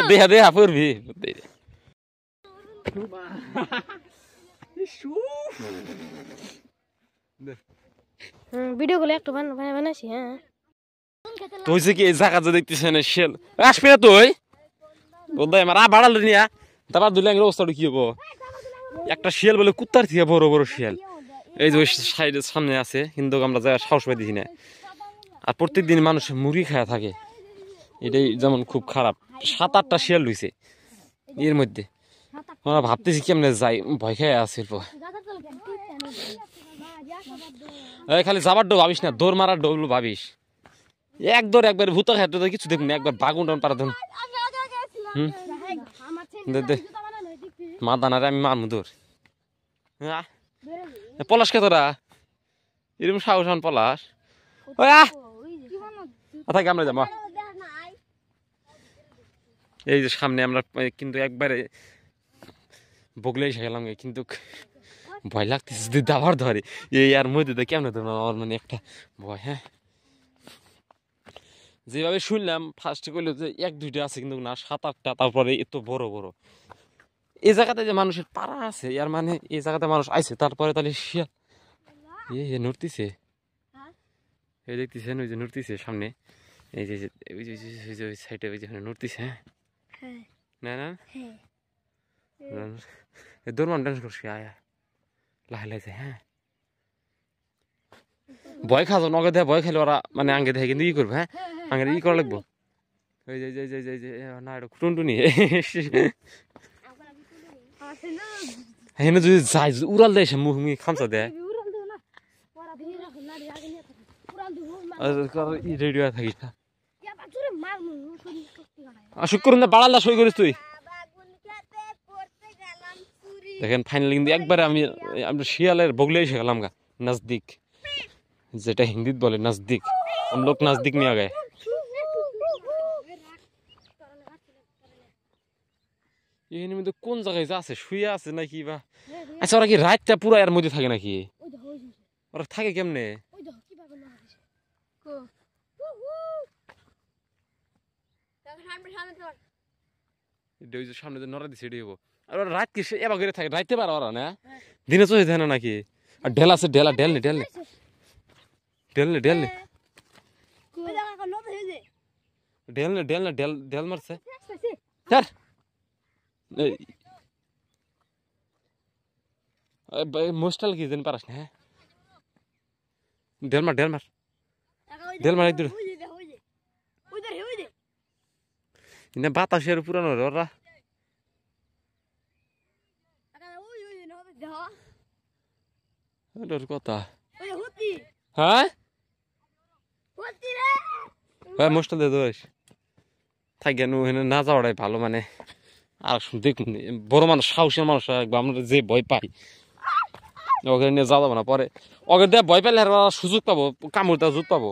দেহা দেহা পড়বি ভিডিও গুলো একটু বানাইছি হ্যাঁ তুই কি এই জায়গা যে দেখতেছ না শেল আসবি না তুই বোধহয় আমার বাড়াল নিয়া তারপর দুই লাঙ্গের অবস্থাটা কি হবো একটা শিয়াল বলে কুত্তার থেকে বড় বড় শিয়াল এই যে সাইডের সামনে আছে কিন্তু আমরা যা সাহস পাই দিছি না আর প্রত্যেকদিন মানুষ মুরগি খায়া থাকে এটাই যেমন খুব খারাপ 7-8টা শিয়াল রয়েছে এর মধ্যে আমরা ভাবতেছি কেমনে যাই ভয় খেয়ে আছে খালি যাবার ডো ভাবিস না দৌড় মারার ডো ভাবিস এক দৌড় একবার ভূত খায় কিছু দেখুন একবার বাগুন টান পারা ধরুন মা দানারে আমি মারমু দৌড় পলাশ কে তোরা এরকম সাহসান পলাশ থাকে আমরা যাবো এই যে সামনে আমরা কিন্তু একবারে বগলে এসে গেলাম কিন্তু ভয় লাগতেছে যদি দাবার ধরে এই আর মধ্যে কেমন ধরুন আমার মানে একটা ভয় হ্যাঁ যেভাবে শুনলাম ফার্স্টে করলো যে 1-2টা আছে কিন্তু না 7-8টা তারপরে এত বড় বড় এই জায়গাতে যে মানুষের পাড়া আছে আর মানে এই জায়গাতে মানুষ আইছে তারপরে তাহলে শিয়াল এ নড়তিছে এই দেখতেছেন ওই যে নড়তিছে সামনে এই যে ওই সাইডে ওই যেখানে নড়তিছে হ্যাঁ না না দৌড়মান ডান্স করছি আয়া লাহে লাইছে হ্যাঁ ভয় খাওয়া নগে দেয় ভয় খেলে ওরা মানে আগে দেখে কিন্তু ই করবে হ্যাঁ আগে ই করা লাগবো ওই যে না এটা টুনটুনি হেনে যদি যাই উড়াল দেয় সে মুখ খামচা দেয় রেডিও থাকিস না শুক্র বাড়াল্লা সই করিস তুই দেখেন ফাইনালি কিন্তু একবারে আমি শিয়ালের বগলে এসে গেলাম গা নজদিক যেটা হিন্দিত বলে নজদিক हम लोग नजदीक में आ गए এখানে মধ্যে কোন জায়গায় আছে শুয়ে আছে নাকি বা আচ্ছা ওরা কি রাতটা পুরো এর মধ্যে থাকে নাকি ওরা থাকে কেমনে সামনে নড়া দিছে এটাই হবো আর ওরা রাত কি এবার করে থাকে রাইতে পারে ওরা না দিনে চলে থাকে না নাকি আর ঢেল আছে ঢেলা ঢেলনি ঢেলনি ঢেলনি ঢেলনি ঢেলনি ঢেলনি ঢেল ঢেল মারছে স্যার মোস্টাল কি যেন পারাস না হ্যাঁ ঢেল মার ঢেল মার ঢেল মার একদম বাতাসের পুরানো ওরা কথা হ্যাঁ মোস্টাল দিয়ে ধরিস থাকে না যাওয়াটাই ভালো মানে আর দেখুন বড় মানুষ সাহসের মানুষ আমরা যে ভয় পাই ওকে নিয়ে যাওয়া যাবো না পরে ওকে দিয়ে ভয় পাইলে আর সুযোগ পাবো কামড় দেওয়ার সুযোগ পাবো